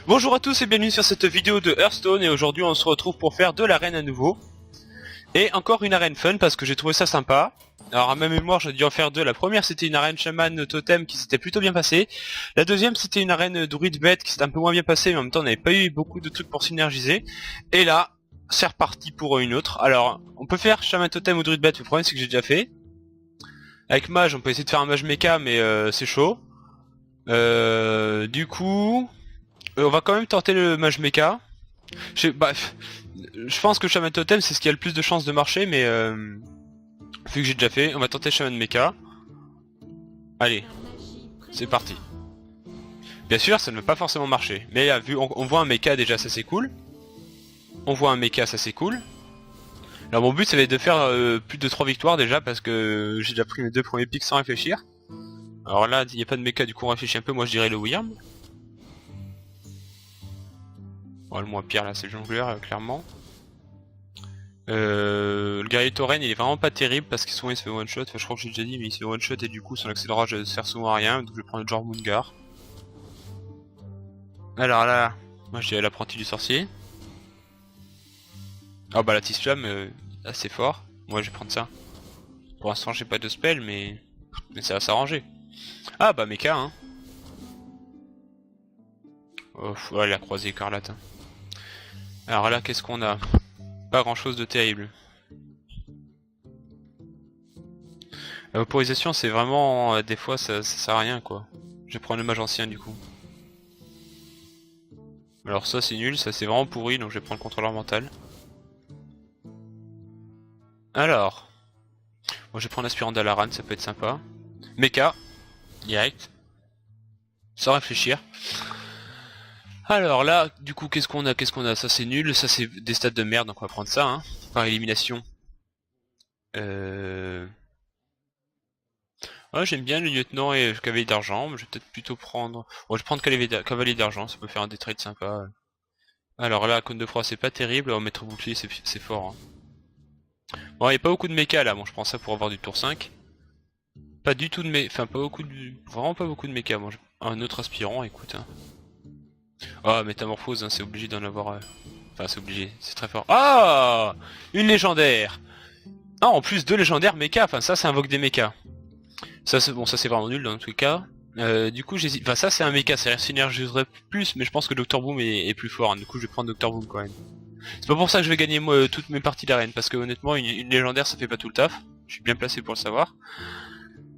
Bonjour à tous et bienvenue sur cette vidéo de Hearthstone et aujourd'hui on se retrouve pour faire de l'arène à nouveau. Et encore une arène fun parce que j'ai trouvé ça sympa. Alors à ma mémoire j'ai dû en faire deux. La première c'était une arène chaman totem qui s'était plutôt bien passée. La deuxième c'était une arène druide bête qui s'était un peu moins bien passée mais en même temps on n'avait pas eu beaucoup de trucs pour synergiser. Et là c'est reparti pour une autre. Alors on peut faire chaman totem ou druide bête, le problème c'est que j'ai déjà fait. Avec mage on peut essayer de faire un mage mecha mais c'est chaud. Du coup... on va quand même tenter le mage mecha. Je pense que Shaman Totem c'est ce qui a le plus de chances de marcher, mais vu que j'ai déjà fait, on va tenter Shaman Mecha. Allez, c'est parti. Bien sûr, ça ne va pas forcément marcher, mais là, vu on voit un mecha déjà, ça c'est cool. On voit un mecha, ça c'est cool. Alors mon but ça va être de faire plus de 3 victoires déjà, parce que j'ai déjà pris mes deux premiers pics sans réfléchir. Alors là, il n'y a pas de mecha, du coup on réfléchit un peu, moi je dirais le Wyrm. Bon, le moins pire là c'est le jongleur, clairement. Le guerrier tauren il est vraiment pas terrible parce qu'il souvent il se fait one shot, enfin, je crois que j'ai déjà dit mais il se fait one shot et du coup son accélérage sert souvent à rien, donc je vais prendre le Jormungar. Alors là, moi je dirais l'apprenti du sorcier. Ah bah la Tisflamme assez fort, moi je vais prendre ça. Pour l'instant j'ai pas de spell mais ça va s'arranger. Ah bah mecha hein. Oh, ouais, la croisée écarlate. Hein. Alors là qu'est-ce qu'on a? Pas grand chose de terrible. La vaporisation c'est vraiment... des fois ça sert à rien quoi. Je vais prendre le mage ancien du coup. Alors ça c'est nul, ça c'est vraiment pourri donc je vais prendre le contrôleur mental. Alors... Moi je vais prendre l'aspirant d'Alaran, ça peut être sympa. Mecha, direct. Sans réfléchir. Alors là, du coup qu'est-ce qu'on a? Ça c'est nul, ça c'est des stats de merde donc on va prendre ça hein. Par élimination. Ouais, j'aime bien le lieutenant et le cavalier d'argent, mais je vais peut-être plutôt prendre... Bon, je vais prendre cavalier d'argent, ça peut faire un des trades sympa. Alors là, cône de froid c'est pas terrible, on va mettre bouclier c'est fort. Hein. Bon, il n'y a pas beaucoup de mecha là, bon je prends ça pour avoir du tour 5. Pas du tout de mecha, enfin pas beaucoup de... Vraiment pas beaucoup de mecha, bon, un autre aspirant, écoute. Hein. Ah, métamorphose, hein, c'est obligé d'en avoir... Enfin c'est obligé, c'est très fort. Ah, une légendaire. Ah, en plus deux légendaires mecha, enfin ça invoque des mechas. Ça c'est bon, ça c'est vraiment nul dans tous les cas. Du coup j'hésite, enfin ça c'est un mecha, ça synergiserait plus, mais je pense que Dr Boom est plus fort, hein. Du coup je vais prendre Dr Boom quand même. C'est pas pour ça que je vais gagner moi toutes mes parties d'arène, parce que honnêtement une légendaire ça fait pas tout le taf. Je suis bien placé pour le savoir.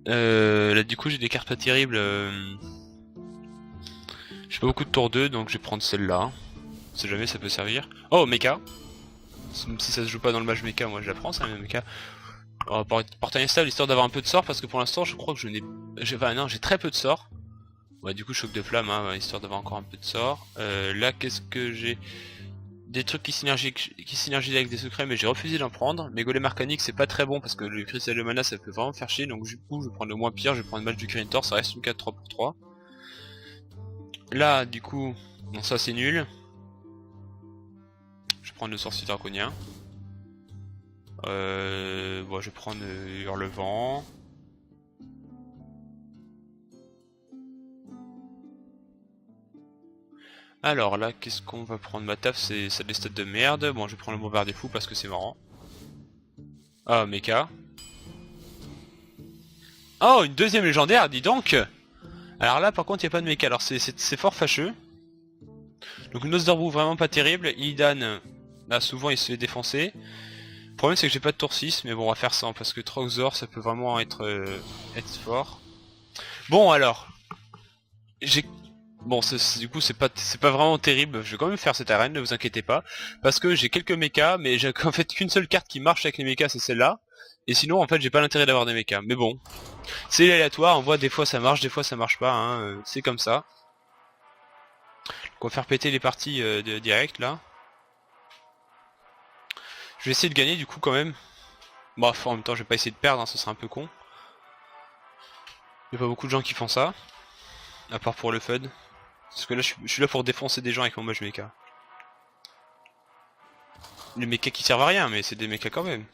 Là du coup j'ai des cartes pas terribles. J'ai pas beaucoup de tour 2 donc je vais prendre celle-là. On sait jamais ça peut servir. Oh mecha. Même si ça se joue pas dans le match mecha, moi je la prends ça le mecha. On va porter un stable histoire d'avoir un peu de sort parce que pour l'instant je crois que je n'ai... Enfin non j'ai très peu de sorts. Ouais du coup choc de flamme hein, histoire d'avoir encore un peu de sort. Là qu'est-ce que j'ai? Des trucs qui synergisent avec des secrets mais j'ai refusé d'en prendre. Mais golem arcanique c'est pas très bon parce que le cristal de mana ça peut vraiment faire chier. Donc du coup je vais prendre le moins pire, je vais prendre le match du Green ça reste une 4-3 pour 3. Là du coup, bon ça c'est nul. Je vais prendre le sorcier draconien. Bon, je vais prendre Hurlevent. Alors là, qu'est-ce qu'on va prendre? Ma taf, c'est des stats de merde. Bon, je vais prendre le bombardier fou parce que c'est marrant. Ah, mecha. Oh, une deuxième légendaire, dis donc. Alors là, par contre, il n'y a pas de mecha. Alors c'est fort fâcheux. Donc Nosdorbu, vraiment pas terrible. Illidan, là, souvent, il se fait défoncer. Le problème, c'est que j'ai pas de tour 6, mais bon, on va faire ça, parce que Troxor, ça peut vraiment être fort. Bon, alors. Bon, du coup, c'est pas vraiment terrible. Je vais quand même faire cette arène, ne vous inquiétez pas. Parce que j'ai quelques mechas, mais j'ai en fait qu'une seule carte qui marche avec les mechas, c'est celle-là. Et sinon, en fait, j'ai pas l'intérêt d'avoir des mechas. Mais bon, c'est aléatoire, on voit des fois ça marche, des fois ça marche pas, hein. C'est comme ça. Donc on va faire péter les parties de direct, là. Je vais essayer de gagner, du coup, quand même. Bon, en même temps, je vais pas essayer de perdre, hein, ce serait un peu con. Il y a pas beaucoup de gens qui font ça. À part pour le fun. Parce que là, je suis là pour défoncer des gens avec mon mage mecha. Les mechas qui servent à rien, mais c'est des mechas quand même.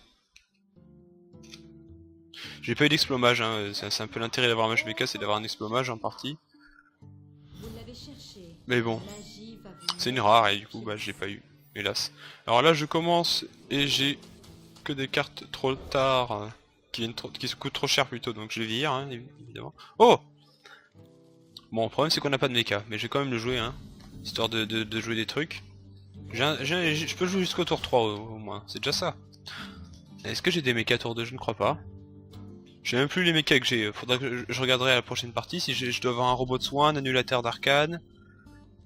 J'ai pas eu d'explomage, hein. C'est un peu l'intérêt d'avoir un mage mecha, c'est d'avoir un explomage en partie. Mais bon. C'est une rare et du coup bah je l'ai pas eu, hélas. Alors là je commence et j'ai que des cartes trop tard qui se coûtent trop cher plutôt, donc je les vire hein, évidemment. Oh! Bon, le problème c'est qu'on n'a pas de mecha, mais je vais quand même le jouer hein, histoire de jouer des trucs. Je peux jouer jusqu'au tour 3 au moins, c'est déjà ça. Est-ce que j'ai des mechas tour 2? Je ne crois pas. Je sais même plus les mechas que j'ai, faudra que je regarderai à la prochaine partie si je dois avoir un robot de soin, un annulateur d'arcane.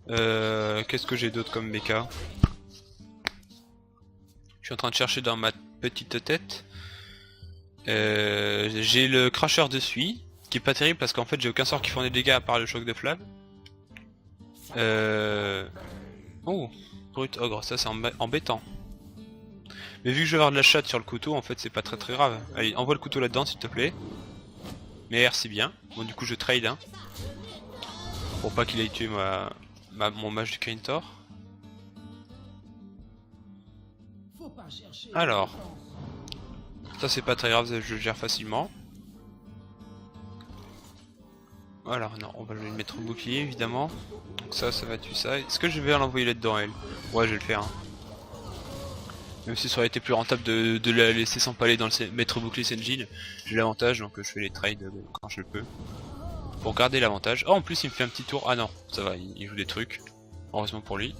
Qu'est-ce que j'ai d'autre comme mecha? Je suis en train de chercher dans ma petite tête. J'ai le cracheur de suie, qui est pas terrible parce qu'en fait j'ai aucun sort qui font des dégâts à part le choc de flamme. Oh, brut ogre, ça c'est embêtant. Mais vu que je vais avoir de la chatte sur le couteau, en fait c'est pas très grave. Allez, envoie le couteau là-dedans s'il te plaît. Mais merci bien. Bon du coup je trade hein. Pour pas qu'il aille tuer mon mage du Kaintor. Alors. Ça c'est pas très grave, je le gère facilement. Voilà, non, on va lui mettre au bouclier évidemment. Donc ça va tuer ça. Est-ce que je vais l'envoyer là-dedans elle? Ouais je vais le faire. Hein. Même si ça aurait été plus rentable de la laisser s'empaler dans le maître bouclier Senjin, j'ai l'avantage donc je fais les trades quand je le peux. Pour garder l'avantage. Oh en plus il me fait un petit tour. Ah non, ça va, il joue des trucs. Heureusement pour lui.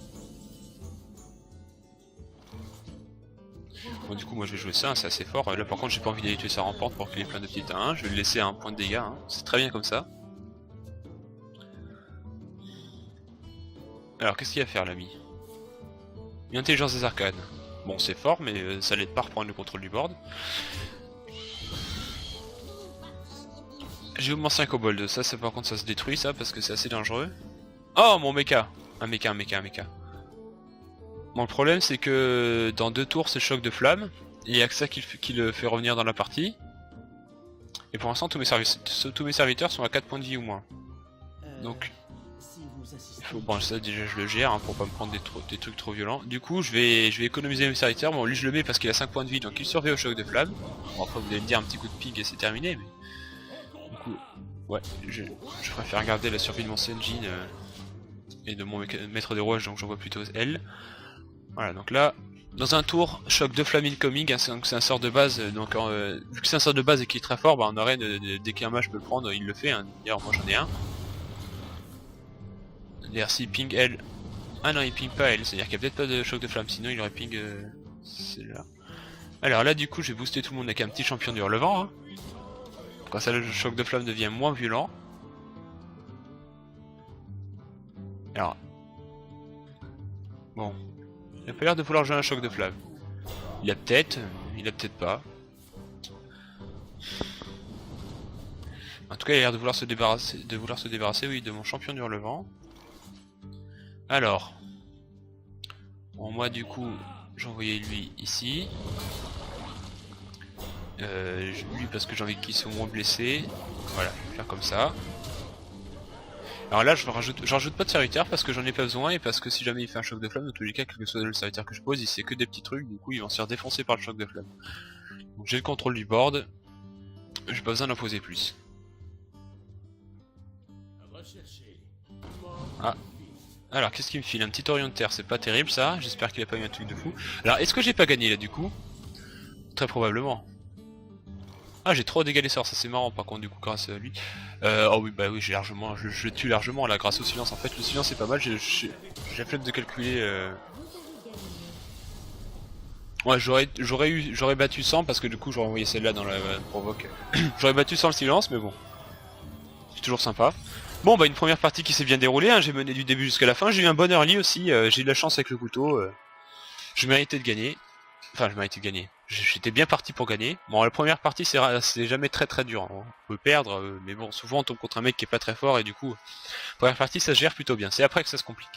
Bon du coup moi je vais jouer ça, c'est assez fort. Là par contre j'ai pas envie d'aller tuer sa rampante pour qu'il ait plein de petites 1. Je vais le laisser à un point de dégâts. Hein. C'est très bien comme ça. Alors qu'est-ce qu'il va faire l'ami? Une intelligence des arcanes. Bon c'est fort mais ça l'aide pas à reprendre le contrôle du board. J'ai au 5 kobolds, ça par contre ça se détruit ça parce que c'est assez dangereux. Oh mon mecha! Un mecha. Bon le problème c'est que dans 2 tours c'est choc de flamme, et il y a que ça qui le fait revenir dans la partie. Et pour l'instant tous mes serviteurs sont à 4 points de vie ou moins. Donc il faut, bon ça déjà je le gère hein, pour pas me prendre des trucs trop violents. Du coup je vais économiser mes serviteurs, bon lui je le mets parce qu'il a 5 points de vie donc il survit au choc de flamme. Bon après vous allez me dire un petit coup de pig et c'est terminé mais... Du coup, ouais, je préfère garder la survie de mon Senjin et de mon maître des rouages, donc j'en vois plutôt elle. Voilà, donc là, dans un tour, choc de flamme incoming, hein, c'est un sort de base, donc vu que c'est un sort de base et qu'il est très fort, bah en arène, dès qu'un mage peut le prendre, il le fait, hein. D'ailleurs moi j'en ai un. D'ailleurs s'il ping elle... Ah non il ping pas elle, c'est à dire qu'il n'y a peut-être pas de choc de flamme, sinon il aurait ping celle-là. Alors là du coup j'ai boosté tout le monde avec un petit champion du relevant, hein. Quand ça, le choc de flamme devient moins violent. Alors. Bon. Il a pas l'air de vouloir jouer un choc de flamme. Il a peut-être pas. En tout cas, il a l'air de vouloir se débarrasser, oui, de mon champion du relevant. Alors. Bon, moi, du coup, j'ai envoyé lui ici. Lui parce que j'ai envie qu'il soit moins blessé. Voilà, je vais faire comme ça. Alors là j'en rajoute pas de serviteur parce que j'en ai pas besoin et parce que si jamais il fait un choc de flamme, dans tous les cas, quel que soit le serviteur que je pose, il sait que des petits trucs, du coup ils vont se faire défoncer par le choc de flamme. Donc j'ai le contrôle du board, j'ai pas besoin d'en poser plus. Ah. Alors qu'est-ce qu'il me file? Un petit orion de terre, c'est pas terrible ça, j'espère qu'il a pas eu un truc de fou. Alors est-ce que j'ai pas gagné là du coup? Très probablement. Ah j'ai trop dégâts les sorts, ça c'est marrant par contre du coup grâce à lui. Oh oui bah oui j'ai largement, je tue largement là grâce au silence en fait, le silence c'est pas mal, j'ai la flemme de calculer. Ouais j'aurais battu 100 parce que du coup j'aurais envoyé celle-là dans la provoque. J'aurais battu sans le silence mais bon. C'est toujours sympa. Bon bah une première partie qui s'est bien déroulée, hein. J'ai mené du début jusqu'à la fin, j'ai eu un bon early aussi, j'ai eu de la chance avec le couteau, je méritais de gagner. Enfin, je méritais de gagner. J'étais bien parti pour gagner. Bon, la première partie, c'est jamais très dur. Hein. On peut perdre, mais bon, souvent on tombe contre un mec qui est pas très fort et du coup, première partie, ça se gère plutôt bien. C'est après que ça se complique.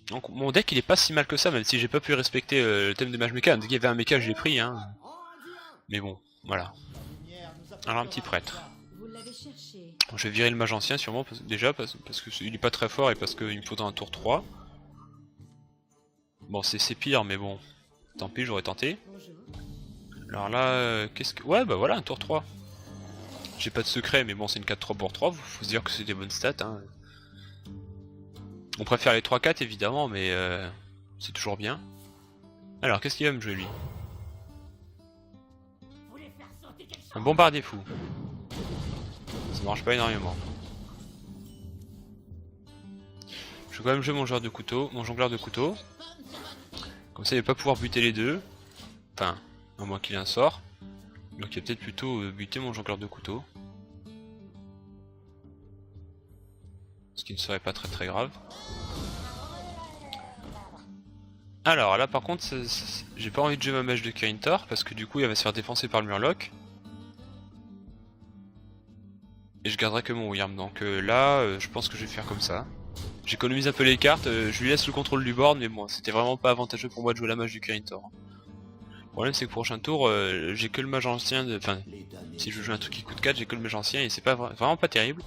Donc mon deck, il est pas si mal que ça, même si j'ai pas pu respecter le thème de mage mecha. Dès qu'il y avait un mecha, je l'ai pris. Hein. Mais bon, voilà. Alors un petit prêtre. Bon, je vais virer le mage ancien sûrement, déjà parce qu'il est pas très fort et parce qu'il me faudra un tour 3. Bon c'est pire mais bon, tant pis j'aurais tenté. Alors là, qu'est-ce que... Ouais bah voilà un tour 3. J'ai pas de secret mais bon c'est une 4-3 pour 3, faut se dire que c'est des bonnes stats hein. On préfère les 3-4 évidemment, mais c'est toujours bien. Alors, qu'est-ce qu'il va me jouer lui? Un bombardier fou. Ça marche pas énormément. Je vais quand même jouer mon joueur de couteau, mon jongleur de couteau. Comme ça il va pas pouvoir buter les deux. Enfin, à moins qu'il ait un sort. Donc il va peut-être plutôt buter mon jongleur de couteau. Ce qui ne serait pas très grave. Alors là par contre, j'ai pas envie de jouer ma mèche de Kirin Tor parce que du coup il va se faire défoncer par le Murloc. Et je garderai que mon Wyrm, donc là je pense que je vais faire comme ça. J'économise un peu les cartes, je lui laisse le contrôle du board, mais bon, c'était vraiment pas avantageux pour moi de jouer la mage du Kirin Tor. Le problème c'est que prochain tour, j'ai que le mage ancien, enfin, si je joue un truc qui coûte 4, j'ai que le mage ancien et c'est pas vraiment pas terrible.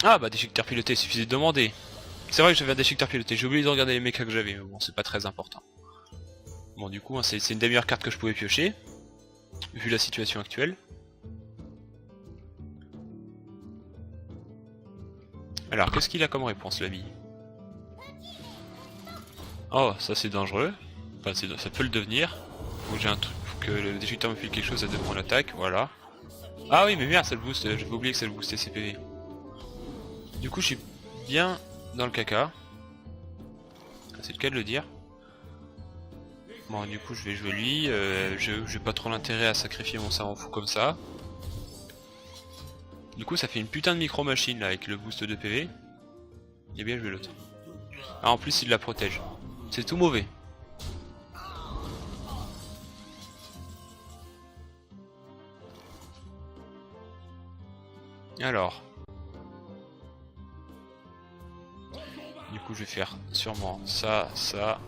Ah bah déchiqueteur piloté, il suffisait de demander. C'est vrai que j'avais un déchiqueteur piloté, j'ai oublié de regarder les mechas que j'avais, mais bon, c'est pas très important. Bon du coup, hein, c'est une des meilleures cartes que je pouvais piocher, vu la situation actuelle. Alors, qu'est-ce qu'il a comme réponse, l'ami? Oh, ça c'est dangereux. Enfin, ça peut le devenir. Faut que j'ai un truc, faut que le déchiqueteur me file quelque chose à 2 points d'attaque, voilà. Ah oui, mais merde, ça le booste, j'avais oublié que ça le boostait ses PV. Du coup, je suis bien dans le caca. C'est le cas de le dire. Bon, du coup, je vais jouer lui. J'ai pas trop l'intérêt à sacrifier mon savant fou comme ça. Du coup, ça fait une putain de micro-machine là avec le boost de PV. Il est bien joué l'autre. Ah, en plus, il la protège. C'est tout mauvais. Alors. Du coup, je vais faire sûrement ça, ça.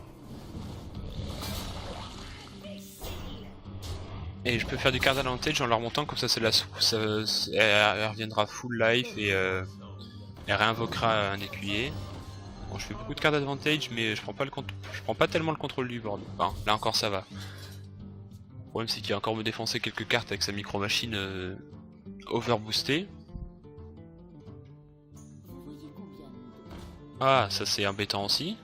Et je peux faire du card advantage en leur montant, comme ça c'est la elle reviendra full life et elle réinvoquera un écuyer. Bon, je fais beaucoup de card advantage, mais je prends pas tellement le contrôle du board. Enfin, là encore ça va. Le problème c'est qu'il va encore me défoncer quelques cartes avec sa micro machine overboostée. Ah, ça c'est embêtant aussi.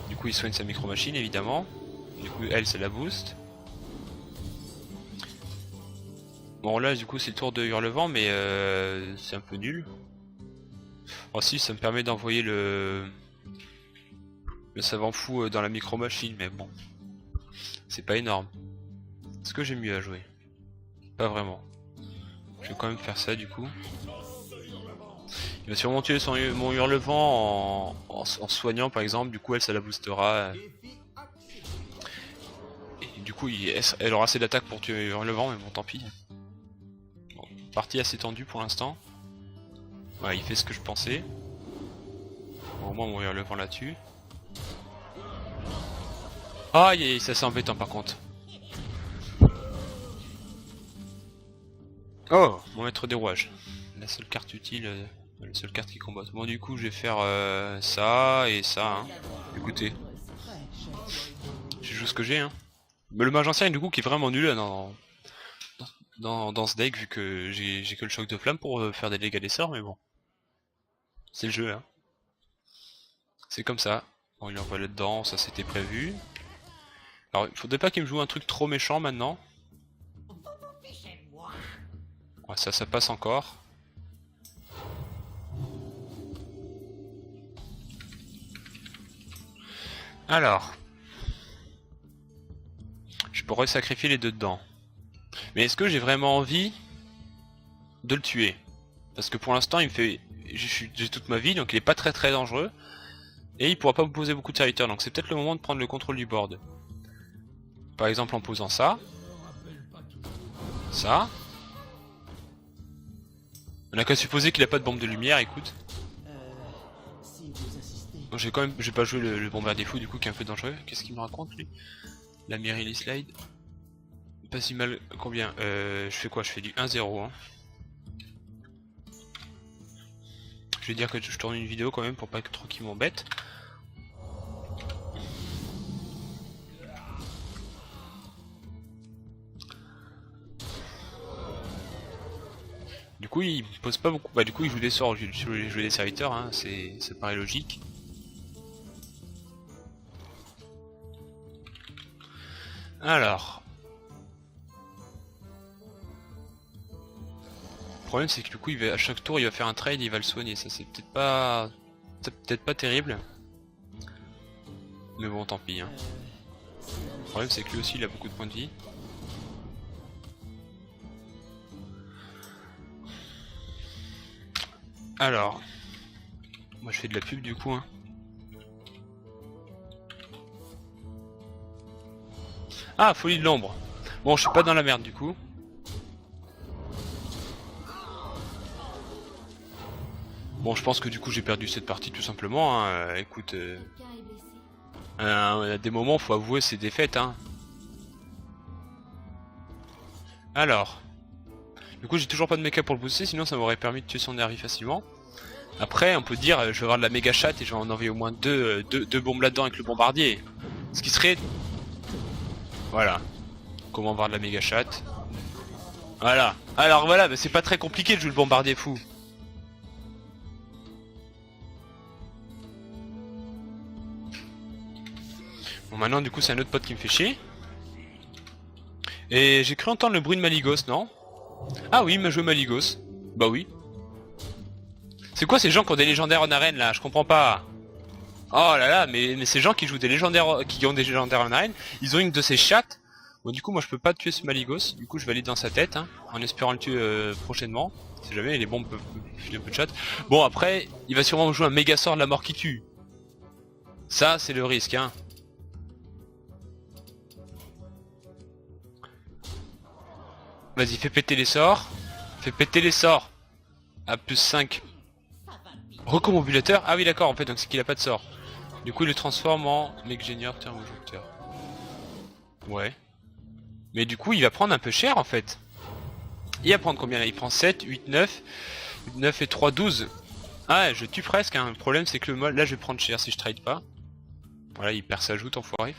Du coup il soigne sa micro machine évidemment. Du coup elle c'est la boost. Bon là du coup c'est le tour de Hurlevent mais c'est un peu nul. Oh si, ça me permet d'envoyer le savant fou dans la micro machine, mais bon. C'est pas énorme. Est-ce que j'ai mieux à jouer? Pas vraiment. Je vais quand même faire ça du coup. Il va sûrement tuer mon Hurlevent en soignant par exemple, du coup elle ça la boostera. Et du coup elle aura assez d'attaque pour tuer Hurlevent, mais bon tant pis. Bon, partie assez tendue pour l'instant. Ouais, il fait ce que je pensais. Bon, au moins mon Hurlevent là-dessus. Aïe, ça c'est embêtant par contre. Oh, mon maître des rouages. La seule carte utile, la seule carte qui combatte. Bon du coup je vais faire ça et ça. Hein. Écoutez. Je joue ce que j'ai. Hein. Mais le mage ancien du coup qui est vraiment nul dans ce deck vu que j'ai que le choc de flamme pour faire des dégâts des sorts, mais bon. C'est le jeu hein. C'est comme ça. Bon il envoie là-dedans, ça c'était prévu. Alors il faudrait pas qu'il me joue un truc trop méchant maintenant. Ouais, ça passe encore. Alors. Je pourrais sacrifier les deux dedans. Mais est-ce que j'ai vraiment envie de le tuer? Parce que pour l'instant il me fait... J'ai toute ma vie donc il est pas très dangereux. Et il pourra pas me poser beaucoup de serviteurs donc c'est peut-être le moment de prendre le contrôle du board. Par exemple en posant ça. Ça. On a qu'à supposer qu'il a pas de bombe de lumière, écoute. Bon, j'ai pas joué le bombardier fou du coup qui est un peu dangereux. Qu'est-ce qu'il me raconte lui? La Mirili Slide. Pas si mal. Combien je fais quoi? Je fais du 1-0 hein. Je vais dire que je tourne une vidéo quand même pour pas que trop qu'il m'embête. Du coup il pose pas beaucoup. Bah du coup il joue des sorts, je vais jouer des serviteurs, hein, ça paraît logique. Alors. Le problème c'est que du coup à chaque tour il va faire un trade et il va le soigner, ça c'est peut-être pas terrible. Mais bon tant pis hein. Le problème c'est que lui aussi il a beaucoup de points de vie. Alors, moi je fais de la pub du coup hein. Ah, folie de l'ombre. Bon, je suis pas dans la merde du coup. Bon, je pense que du coup j'ai perdu cette partie tout simplement. Hein. Écoute, à des moments faut avouer ses défaites. Hein. Alors, du coup j'ai toujours pas de mecha pour le booster, sinon ça m'aurait permis de tuer son Nervi facilement. Après, on peut dire, je vais avoir de la méga chatte et je vais en envoyer au moins deux bombes là-dedans avec le bombardier. Ce qui serait... Voilà. Comment avoir de la méga chatte. Voilà. Alors voilà, mais c'est pas très compliqué de jouer le bombardier fou. Bon, maintenant, du coup, c'est un autre pote qui me fait chier. Et j'ai cru entendre le bruit de Maligos, non? Ah oui, il m'a joué Maligos. Bah oui. C'est quoi ces gens qui ont des légendaires en arène là? Je comprends pas. Oh là là, mais ces gens qui jouent des légendaires, qui ont des légendaires en arène, ils ont une de ces chattes. Bon du coup moi je peux pas tuer ce Maligos, du coup je vais aller dans sa tête, hein, en espérant le tuer prochainement. Si jamais les bombes peuvent filer un peu de chat. Bon après, il va sûrement jouer un méga sort de la mort qui tue. Ça c'est le risque hein. Vas-y fais péter les sorts. Fais péter les sorts. À plus 5. Recombobulateur. Ah oui d'accord en fait donc c'est qu'il a pas de sort. Du coup il le transforme en Mégénieur thermojecteur. Ouais. Mais du coup il va prendre un peu cher en fait. Il va prendre combien là? Il prend 7, 8, 9. 9 et 3, 12. Ah je tue presque hein. Le problème c'est que là je vais prendre cher si je trade pas. Voilà il perd sa joute enfoiré.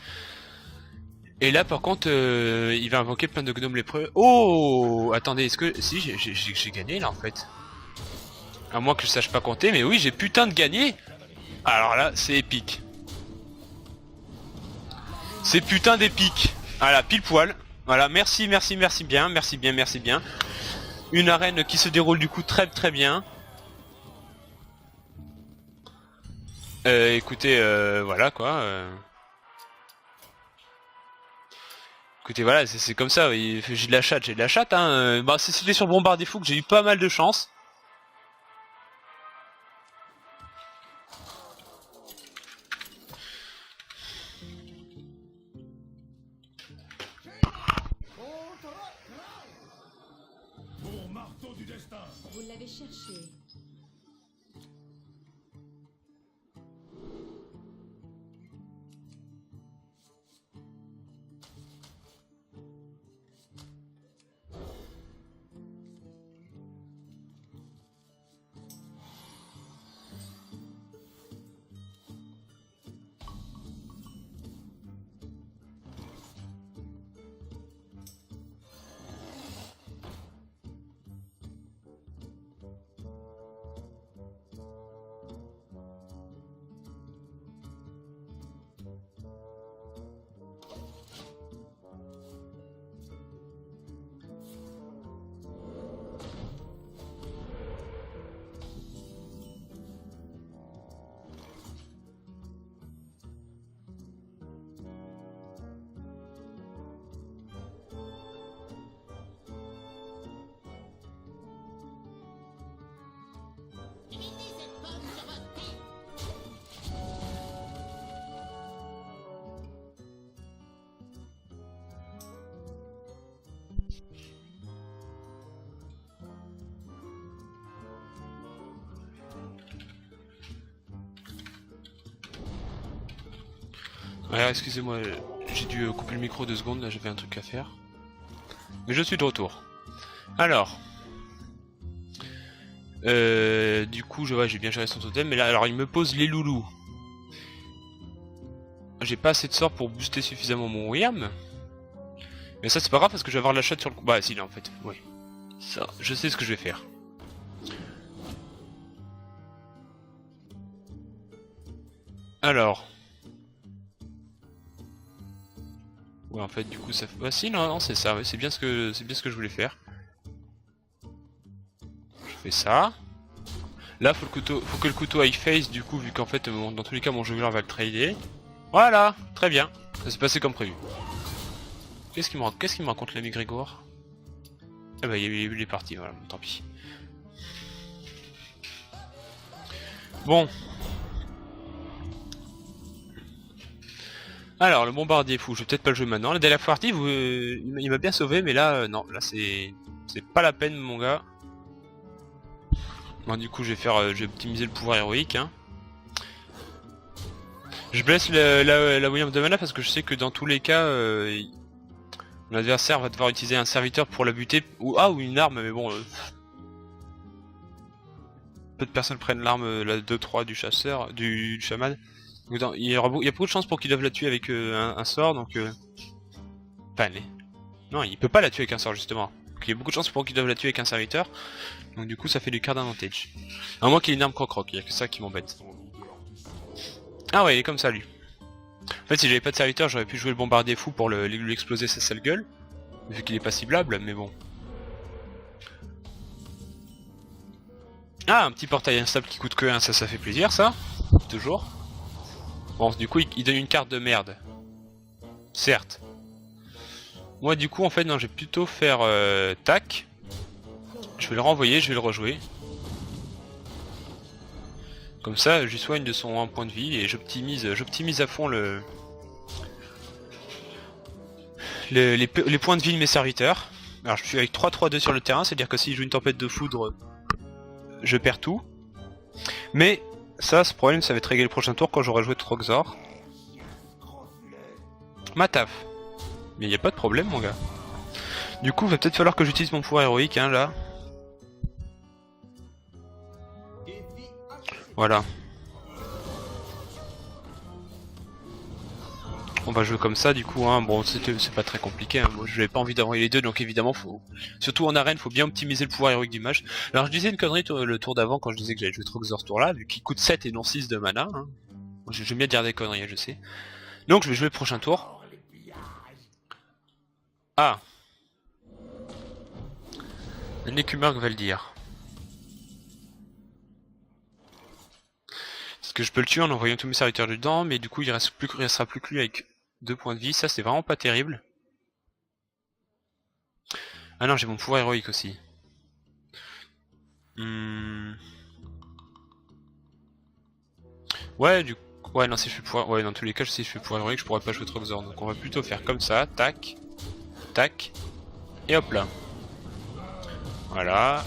Et là par contre il va invoquer plein de gnomes lépreux. Oh attendez est-ce que... Si j'ai gagné là en fait. À moins que je sache pas compter mais oui j'ai putain de gagné. Alors là c'est épique. C'est putain d'épique. Voilà pile poil. Voilà merci bien. Une arène qui se déroule du coup très bien. Écoutez voilà quoi. Écoutez voilà c'est comme ça, oui. J'ai de la chatte hein. Bah c'était sur le bombardier fou que j'ai eu pas mal de chance. Vous l'avez cherché. Alors excusez-moi, j'ai dû couper le micro 2 secondes, là j'avais un truc à faire. Mais je suis de retour. Alors. Du coup j'ai bien géré son totem, mais là alors il me pose les loulous. J'ai pas assez de sorts pour booster suffisamment mon Wyrm. Mais ça c'est pas grave parce que je vais avoir la chatte sur le coup. Bah si là en fait, oui. Ça, je sais ce que je vais faire. Alors. Ouais, en fait, du coup, ça. Ah, si, non, non, c'est ça. Ouais, c'est bien ce que je voulais faire. Je fais ça. Là, faut que le couteau aille face, du coup, vu qu'en fait, dans tous les cas, mon jungler va le trader. Voilà, très bien. Ça s'est passé comme prévu. Qu'est-ce qu'il me raconte l'ami Grégor? Ah bah, il est parti, voilà, tant pis. Bon. Alors, le bombardier fou, je vais peut-être pas le jouer maintenant. La dernière partie, il m'a bien sauvé, mais là, non, là c'est pas la peine, mon gars. Bon, du coup, je vais optimiser le pouvoir héroïque. Hein. Je blesse la William de mana parce que je sais que dans tous les cas, l'adversaire va devoir utiliser un serviteur pour la buter, ou une arme, mais bon... peu de personnes prennent l'arme, la 2-3 du chasseur, du chaman. Donc, il y a beaucoup de chances pour qu'ils doivent la tuer avec un sort, donc... Enfin, non, il peut pas la tuer avec un sort, justement. Donc, il y a beaucoup de chances pour qu'ils doivent la tuer avec un serviteur. Donc du coup, ça fait du card advantage. À moins qu'il ait une arme croc-croc, il y a que ça qui m'embête. Ah ouais, il est comme ça, lui. En fait, si j'avais pas de serviteur, j'aurais pu jouer le bombardier fou pour lui exploser sa sale gueule. Vu qu'il est pas ciblable, mais bon. Ah, un petit portail instable qui coûte que 1, ça fait plaisir, ça. Toujours. Bon, du coup, il donne une carte de merde. Certes. Moi, du coup, en fait, non, je vais plutôt faire tac. Je vais le renvoyer, je vais le rejouer. Comme ça, je lui soigne de son 1 point de vie et j'optimise à fond les points de vie de mes serviteurs. Alors, je suis avec 3-3-2 sur le terrain, c'est-à-dire que si je joue une tempête de foudre, je perds tout. Mais ça, ce problème, ça va être réglé le prochain tour quand j'aurai joué Troxor. Ma taf. Mais il n'y a pas de problème, mon gars. Du coup, il va peut-être falloir que j'utilise mon pouvoir héroïque, hein, là. Voilà. On va jouer comme ça du coup, hein. Bon c'est pas très compliqué, hein. Moi, je n'avais pas envie d'envoyer les deux, donc évidemment faut... Surtout en arène, faut bien optimiser le pouvoir héroïque du match. Alors je disais une connerie le tour d'avant quand je disais que j'allais jouer Troxor ce tour là, vu qu'il coûte 7 et non 6 de mana. Hein. J'aime bien dire des conneries, je sais. Donc je vais jouer le prochain tour. Ah, l'écumeur va le dire. Parce que je peux le tuer en envoyant tous mes serviteurs dedans, mais du coup il restera plus que lui avec 2 points de vie, ça c'est vraiment pas terrible. Ah non, j'ai mon pouvoir héroïque aussi. Ouais, ouais, non, si je fais pouvoir... Ouais, dans tous les cas, si je fais pouvoir héroïque, je pourrais pas jouer Troxor. Donc on va plutôt faire comme ça, tac, tac, et hop là. Voilà.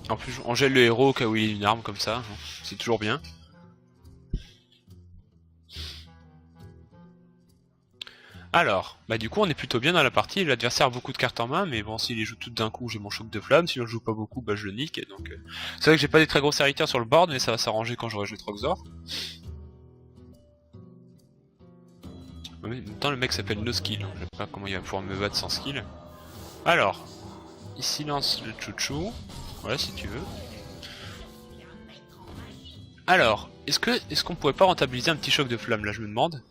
En plus, on gèle le héros au cas où il a une arme comme ça, c'est toujours bien. Alors, bah du coup on est plutôt bien dans la partie, l'adversaire a beaucoup de cartes en main, mais bon s'il les joue toutes d'un coup j'ai mon choc de flamme, si on joue pas beaucoup bah je le nique, et donc... C'est vrai que j'ai pas des très gros serviteurs sur le board, mais ça va s'arranger quand j'aurai joué Troxor. En même temps le mec s'appelle No Skill, donc je sais pas comment il va pouvoir me battre sans skill. Alors, il silence le chouchou, voilà si tu veux. Alors, est-ce qu'on pourrait pas rentabiliser un petit choc de flamme là je me demande?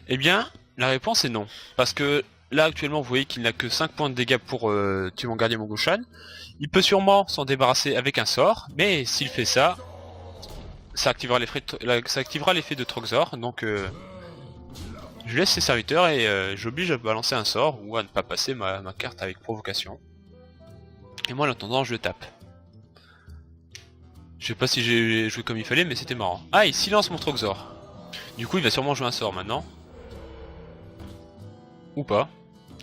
Eh bien, la réponse est non. Parce que là, actuellement, vous voyez qu'il n'a que 5 points de dégâts pour tuer mon gardien, mon Goshan. Il peut sûrement s'en débarrasser avec un sort, mais s'il fait ça, ça activera l'effet de Troxor. Donc, je laisse ses serviteurs et j'oblige à balancer un sort ou à ne pas passer ma carte avec provocation. Et moi, en attendant, je le tape. Je sais pas si j'ai joué comme il fallait, mais c'était marrant. Ah, il silence mon Troxor. Du coup, il va sûrement jouer un sort maintenant. Ou pas.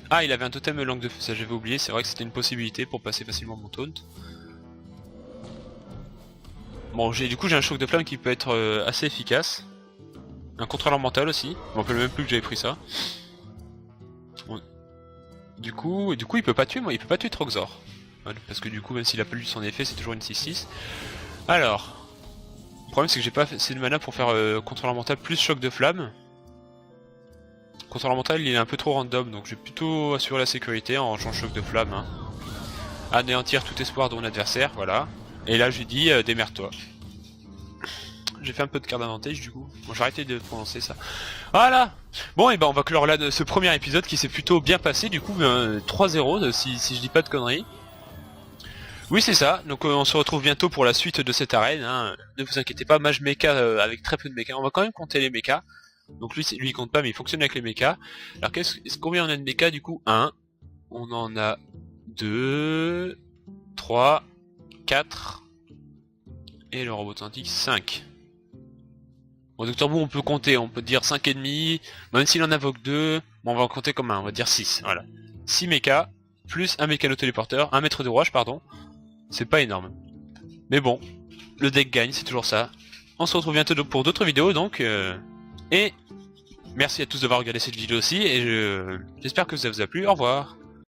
Ah, il avait un totem langue de feu, ça j'avais oublié, c'est vrai que c'était une possibilité pour passer facilement mon taunt. Bon, du coup j'ai un choc de flamme qui peut être assez efficace. Un contrôleur mental aussi, je m'en rappelle même plus que j'avais pris ça. Bon. Du coup il peut pas tuer, il peut pas tuer Troxor. Voilà, parce que du coup même s'il a pas lu son effet, c'est toujours une 6-6. Alors, le problème c'est que j'ai pas assez de mana pour faire contrôleur mental plus choc de flamme. Contrôleur mental il est un peu trop random, donc je vais plutôt assurer la sécurité en changeant choc de flamme. Hein. Anéantir tout espoir de mon adversaire, voilà. Et là je lui dis démerde-toi. J'ai fait un peu de carte d'avantage du coup. Bon, j'ai arrêté de prononcer ça. Voilà. Bon, et ben on va clore là de ce premier épisode qui s'est plutôt bien passé. Du coup, 3-0 si je dis pas de conneries. Oui, c'est ça. Donc on se retrouve bientôt pour la suite de cette arène. Hein. Ne vous inquiétez pas, mage mecha avec très peu de mecha. On va quand même compter les mechas. Donc lui il compte pas, mais il fonctionne avec les mechas. Alors combien on a de mechas du coup? 1. On en a 2, 3, 4. Et le robot antique 5. Bon, Docteur Bou, on peut compter, on peut dire 5 ennemis, même s'il en invoque 2, bon, on va en compter comme un, on va dire 6, voilà. 6 mechas, plus un mécano téléporteur, un maître de rouage, pardon. C'est pas énorme. Mais bon, le deck gagne, c'est toujours ça. On se retrouve bientôt pour d'autres vidéos, donc, et merci à tous d'avoir regardé cette vidéo aussi, et j'espère que ça vous a plu, au revoir.